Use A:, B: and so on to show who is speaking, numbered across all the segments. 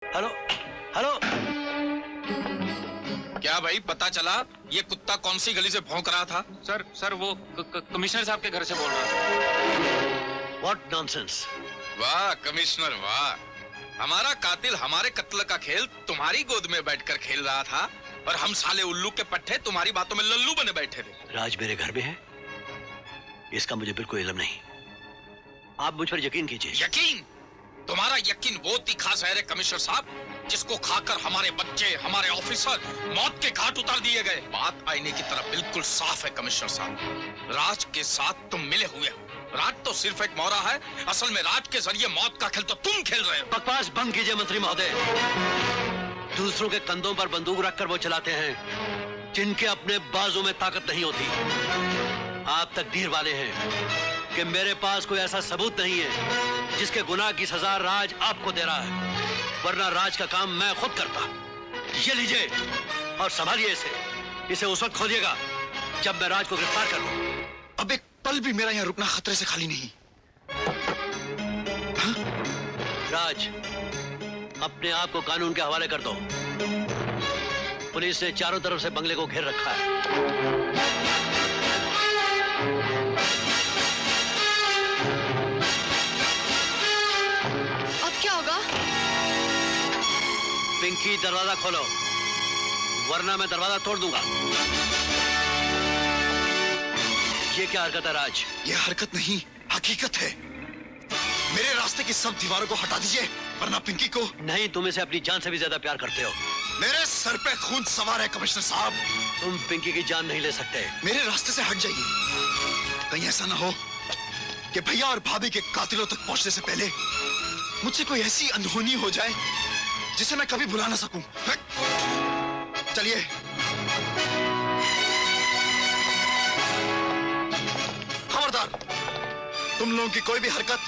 A: Hello hello.
B: क्या भाई पता चला ये कुत्ता कौन सी गली से भौंक रहा था?
C: सर वो कमिश्नर साहब के घर से बोल रहा था।
A: What nonsense.
B: वाह कमिश्नर वाह, हमारा कातिल हमारे कत्ल का खेल तुम्हारी गोद में बैठकर खेल रहा था और हम साले उल्लू के पट्टे तुम्हारी बातों में लल्लू बने बैठे थे।
A: राज मेरे घर में है, इसका मुझे बिल्कुल इल्म नहीं। आप मुझ पर यकीन कीजिए।
B: यकीन? तुम्हारा यकीन वो तीखा जहर है कमिश्नर साहब, जिसको खाकर हमारे बच्चे हमारे ऑफिसर मौत के घाट उतार दिए गए। बात आईने की तरफ बिल्कुल साफ है कमिश्नर साहब, राज के साथ तुम मिले हुए हो। राज तो सिर्फ एक मौरा है, असल में राज के जरिए मौत का खेल तो तुम खेल रहे हो।
A: बकवास बंद कीजिए मंत्री महोदय। दूसरों के कंधों पर बंदूक रखकर वो चलाते हैं जिनके अपने बाजू में ताकत नहीं होती। आप तकदीर वाले हैं कि मेरे पास कोई ऐसा सबूत नहीं है जिसके गुनाह की सजा राज आपको दे रहा है, वरना राज का काम मैं खुद करता। ये लीजिए और संभालिए इसे उस वक्त खोलिएगा जब मैं राज को गिरफ्तार कर लूं।
D: अब एक पल भी मेरा यहाँ रुकना खतरे से खाली नहीं। हा?
A: राज अपने आप को कानून के हवाले कर दो। पुलिस ने चारों तरफ से बंगले को घेर रखा है।
E: अब क्या होगा?
A: पिंकी दरवाजा खोलो, वरना मैं दरवाजा तोड़ दूंगा। ये क्या हरकत है राज?
D: ये हरकत नहीं, हकीकत है। मेरे रास्ते की सब दीवारों को हटा दीजिए, वरना पिंकी को।
A: नहीं, तुम इसे अपनी जान से भी ज्यादा प्यार करते हो।
D: मेरे सर पे खून सवार है कमिश्नर साहब।
A: तुम पिंकी की जान नहीं ले सकते।
D: मेरे रास्ते से हट जाइए। कहीं ऐसा ना हो कि भैया और भाभी के कातिलों तक पहुंचने से पहले मुझसे कोई ऐसी अनहोनी हो जाए जिसे मैं कभी भुला ना सकूं। चलिए। खबरदार, तुम लोगों की कोई भी हरकत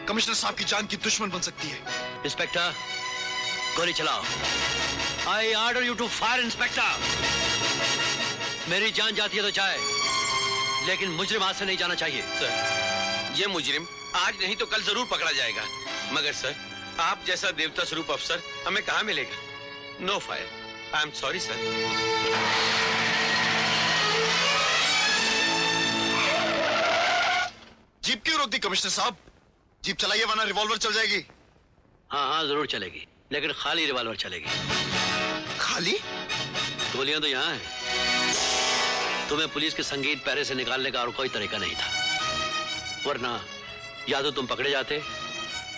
D: कमिश्नर साहब की जान की दुश्मन बन सकती है।
A: इंस्पेक्टर, गोली चलाओ। I order you to fire inspector. मेरी जान जाती है तो चाहे, लेकिन मुजरिम हाथ से नहीं जाना चाहिए।
C: सर, ये मुजरिम आज नहीं तो कल जरूर पकड़ा जाएगा, मगर सर आप जैसा देवता स्वरूप अफसर हमें कहाँ मिलेगा? No fire. I am sorry sir.
D: Jeep क्यों रोक दी कमिश्नर साहब? जीप चलाइए वरना रिवॉल्वर चल जाएगी।
A: हाँ जरूर चलेगी, लेकिन खाली रिवॉल्वर चलेगी।
D: खाली?
A: गोलियां तो यहाँ हैं। तुम्हें पुलिस के संगीत पैरे से निकालने का और कोई तरीका नहीं था, वरना या तो तुम पकड़े जाते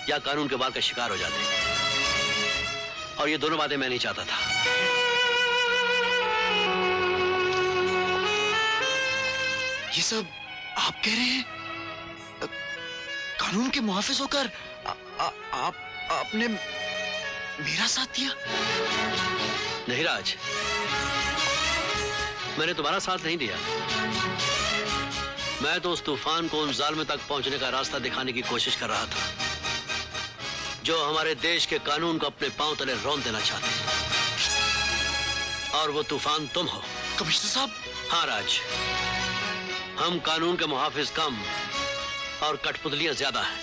A: या कानून के वार का शिकार हो जाते, और ये दोनों बातें मैं नहीं चाहता था।
D: ये सब आप कह रहे हैं? कानून के मुहाफिज होकर आपने मेरा साथ दिया?
A: नहीं राज, मैंने तुम्हारा साथ नहीं दिया। मैं तो उस तूफान को उन जालिम तक पहुंचने का रास्ता दिखाने की कोशिश कर रहा था जो हमारे देश के कानून को अपने पांव तले रौंद देना चाहते हैं, और वो तूफान तुम हो
D: कमिश्नर साहब।
A: हाँ राज, हम कानून के मुहाफिज कम और कठपुतलियां ज्यादा हैं।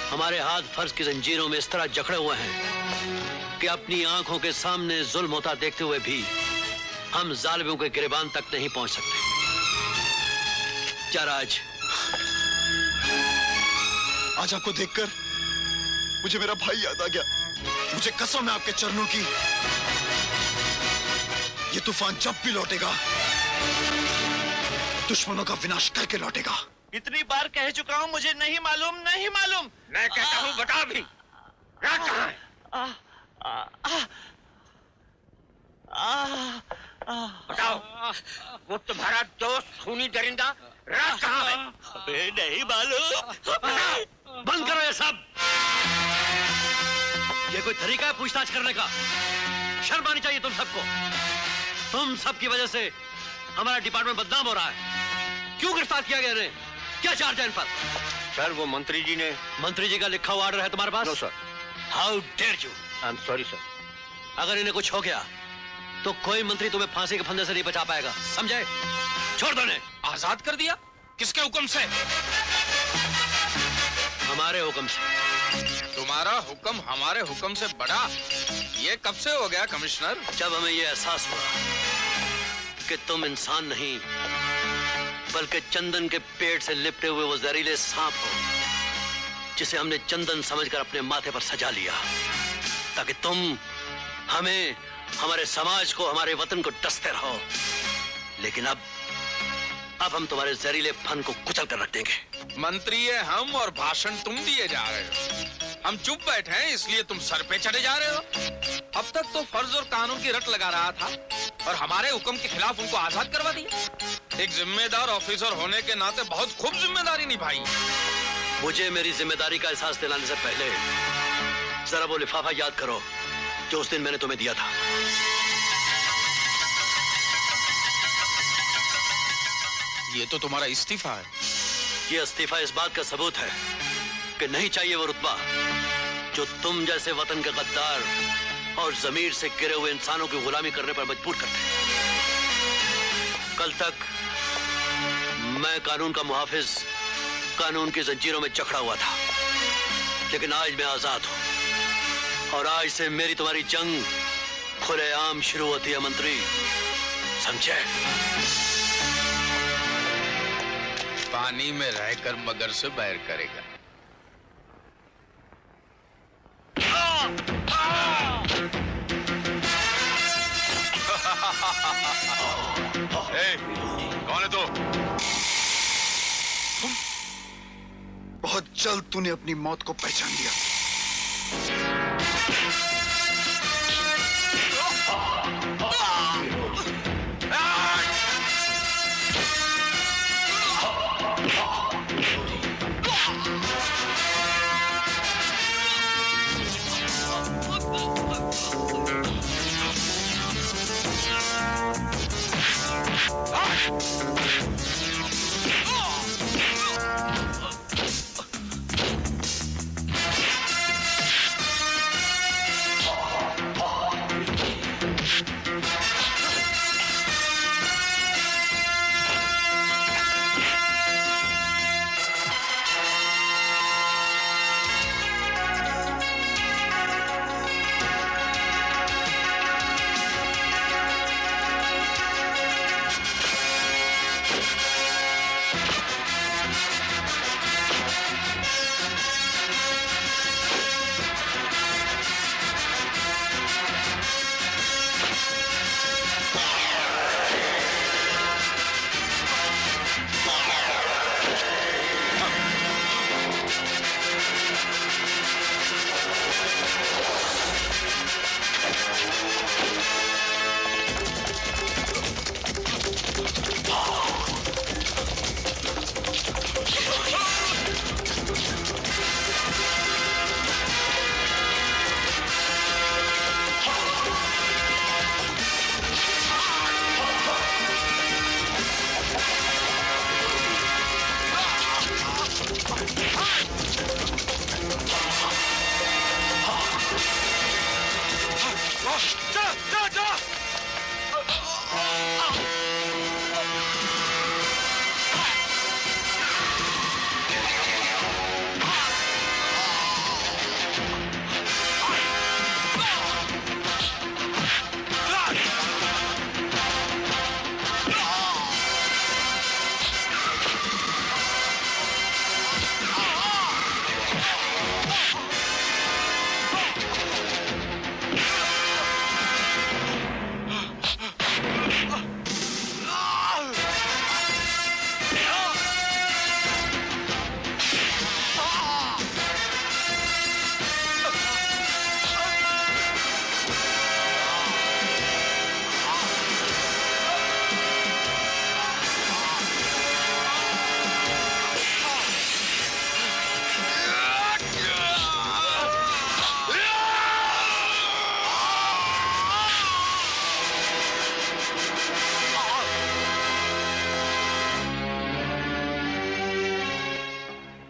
A: हमारे हाथ फर्ज की जंजीरों में इस तरह जकड़े हुए हैं कि अपनी आंखों के सामने जुल्म होता देखते हुए भी हम जालिमों के गिरबान तक नहीं पहुंच सकते। क्या राज?
D: आज आपको देखकर मुझे मेरा भाई याद आ गया। मुझे कसम है आपके चरणों की, ये तूफान जब भी लौटेगा दुश्मनों का विनाश करके लौटेगा।
C: इतनी बार कह चुका हूँ, मुझे नहीं मालूम, नहीं मालूम। मैं कहता हूँ बता भी, राज कहाँ है? बताओ, वो तुम्हारा दोस्त खूनी दरिंदा राज कहाँ है? अबे नहीं मालूम।
A: बंद करो ये सब। ये कोई तरीका है पूछताछ करने का? शर्म आनी चाहिए तुम सबको। तुम सबकी वजह से हमारा डिपार्टमेंट बदनाम हो रहा है। क्यों गिरफ्तार किया गया इन्हें? क्या चार्ज है इन पर?
C: सर वो मंत्री जी ने।
A: मंत्री जी का लिखा हुआ ऑर्डर है तुम्हारे पास?
C: No sir.
A: How dare you.
C: I am sorry sir.
A: अगर इन्हें कुछ हो गया तो कोई मंत्री तुम्हें फांसी के फंदे से नहीं बचा पाएगा, समझे? छोड़ दो इन्हें।
B: आजाद कर दिया? किसके हुक्म से?
A: हमारे हुक्म से।
B: तुम्हारा तुम्हारा हुक्म हमारे हुक्म से बड़ा, ये कब से हो गया कमिश्नर?
A: जब हमें ये एहसास हुआ कि तुम इंसान नहीं बल्कि चंदन के पेड़ से लिपटे हुए वो जहरीले सांप हो, जिसे हमने चंदन समझकर अपने माथे पर सजा लिया ताकि तुम हमें, हमारे समाज को, हमारे वतन को डसते रहो। लेकिन अब हम तुम्हारे जहरीले फन को कुचल कर रख देंगे।
B: मंत्री है हम और भाषण तुम दिए जा रहे हो। हम चुप बैठे हैं इसलिए तुम सर पे चढ़े जा रहे हो। अब तक तो फर्ज और कानून की रट लगा रहा था और हमारे हुक्म के खिलाफ उनको आजाद करवा दिया। एक जिम्मेदार ऑफिसर होने के नाते बहुत खूब जिम्मेदारी निभाई।
A: मुझे मेरी जिम्मेदारी का एहसास दिलाने से पहले जरा वो लिफाफा याद करो जो उस दिन मैंने तुम्हें दिया था।
B: ये तो तुम्हारा इस्तीफा है।
A: ये इस्तीफा इस बात का सबूत है कि नहीं चाहिए वो रुतबा जो तुम जैसे वतन के गद्दार और जमीर से गिरे हुए इंसानों की गुलामी करने पर मजबूर करते हैं। कल तक मैं कानून का मुहाफिज, कानून की जंजीरों में जकड़ा हुआ था, लेकिन आज मैं आजाद हूं और आज से मेरी तुम्हारी जंग खुलेआम शुरू होती है मंत्री, समझे?
B: पानी में रहकर मगर से बैर करेगा।
D: कौन है तू? बहुत जल्द तूने अपनी मौत को पहचान लिया।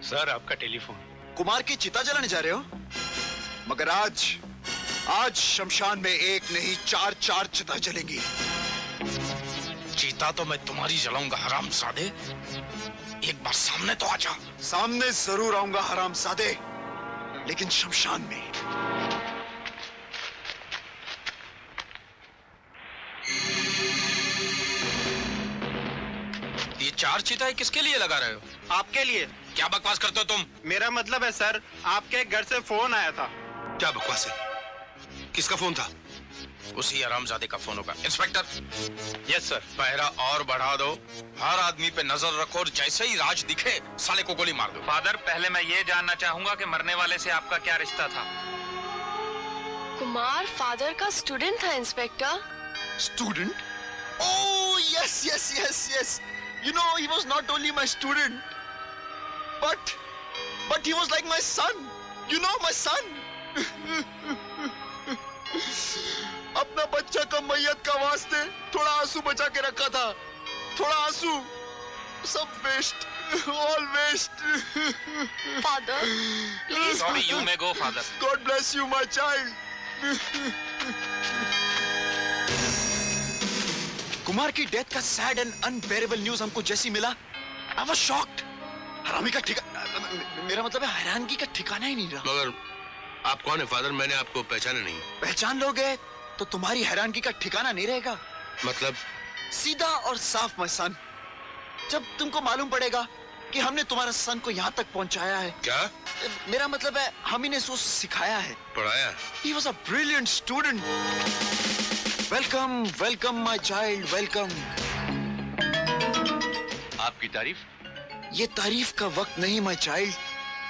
A: सर, आपका टेलीफोन।
D: कुमार की चिता जलाने जा रहे हो? मगर आज शमशान में एक नहीं 4 चिता जलेंगी।
B: चीता तो मैं तुम्हारी जलाऊंगा हरामजादे। एक बार सामने तो आ जा।
D: सामने जरूर आऊंगा हरामजादे। लेकिन शमशान में।
B: ये 4 चिताएं किसके लिए लगा रहे हो?
E: आपके लिए।
B: क्या बकवास करते हो तुम?
E: मेरा मतलब है सर, आपके घर से फोन आया था।
F: क्या बकवास है? किसका फोन था?
B: उसी हरामजादे का फोन होगा। इंस्पेक्टर।
E: Yes sir.
B: पहरा और बढ़ा दो, हर आदमी पे नजर रखो और जैसे ही राज दिखे साले को गोली मार दो।
E: फादर, पहले मैं ये जानना चाहूंगा कि मरने वाले से आपका क्या रिश्ता था?
G: कुमार फादर का स्टूडेंट था inspector.
D: Student? Oh, yes, yes, yes, yes. You know, he was not only my student, but he was like my son. You know, my son. अपना बच्चा का मैयत का वास्ते थोड़ा आंसू बचा के रखा था, थोड़ा आंसू, सब waste, all waste.
G: Father please.
E: Sorry, you may go father.
D: God bless you, my child. Kumar की डेथ का सैड एंड अनबेरेबल न्यूज हमको जैसी मिला, आई वाज शॉक्ड। हरामी का मेरा मतलब है हैरानगी का ठिकाना ही नहीं रहा।
F: मगर आप कौन है फादर? मैंने आपको पहचाना नहीं।
D: पहचान लोगे तो तुम्हारी हैरानगी का ठिकाना नहीं रहेगा।
F: मतलब?
D: सीधा और साफ माय सन, जब तुमको मालूम पड़ेगा कि हमने तुम्हारा सन को यहाँ तक पहुँचाया है।
F: क्या?
D: मेरा मतलब है हम ही ने उसको सिखाया है,
F: पढ़ाया?
D: He was a brilliant student. Welcome, welcome my child, welcome.
A: आपकी तारीफ?
D: ये तारीफ का वक्त नहीं my child,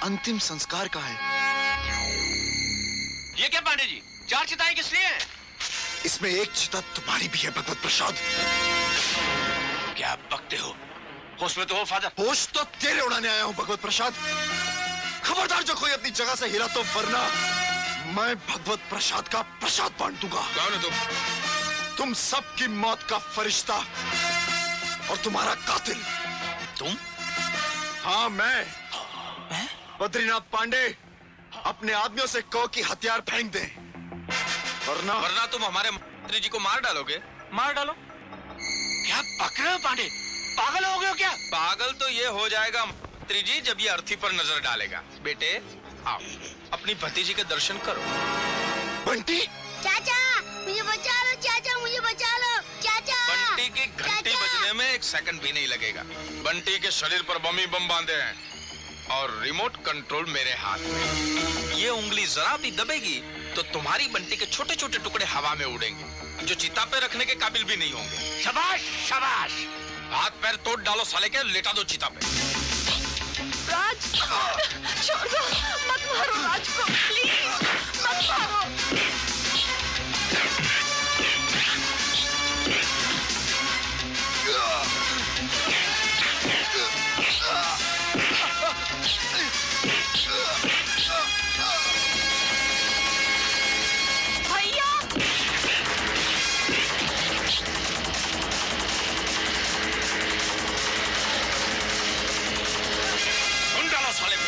D: अंतिम संस्कार का है।
C: ये क्या पांडे जी, 4 चिताएं किस लिए हैं?
D: इसमें एक चिता तुम्हारी भी है भगवत प्रसाद।
C: क्या बकते हो? होश में तो हो फादर।
D: होश तो तेरे उड़ाने आया हूँ भगवत प्रसाद। खबरदार जो कोई अपनी जगह से हिला तो वरना मैं भगवत प्रसाद का प्रसाद बांट दूंगा।
F: कौन है तुम?
D: तुम सबकी मौत का फरिश्ता और तुम्हारा कातिल।
B: तुम?
D: हाँ मैं बद्रीनाथ पांडे। अपने आदमियों से कहो कि हथियार फेंक दें,
B: वरना तुम हमारे मंत्री जी को मार डालोगे।
E: मार डालो।
C: क्या बक रहे हो पांडे? पागल हो गए हो क्या?
B: पागल तो ये हो जाएगा मंत्री जी जब ये अर्थी पर नजर डालेगा। बेटे आओ, अपनी भतीजी के दर्शन करो।
D: बंटी,
H: चाचा मुझे बचा लो, चाचा मुझे बचा लो, चाचा।
B: बंटी की घंटी
H: चाचा।
B: बजने में 1 सेकंड भी नहीं लगेगा। बंटी के शरीर पर बम ही बम बांधे हैं और रिमोट कंट्रोल मेरे हाथ में। ये उंगली जरा भी दबेगी तो तुम्हारी बंटी के छोटे छोटे टुकड़े हवा में उड़ेंगे जो चिता पे रखने के काबिल भी नहीं होंगे।
C: शाबाश शाबाश।
B: हाथ पैर तोड़ डालो साले के, लेटा दो चिता पे।
G: राज छोड़ दो, मत मारो राज को प्लीज, मत मारो। भैया
B: सुन डालो साले को।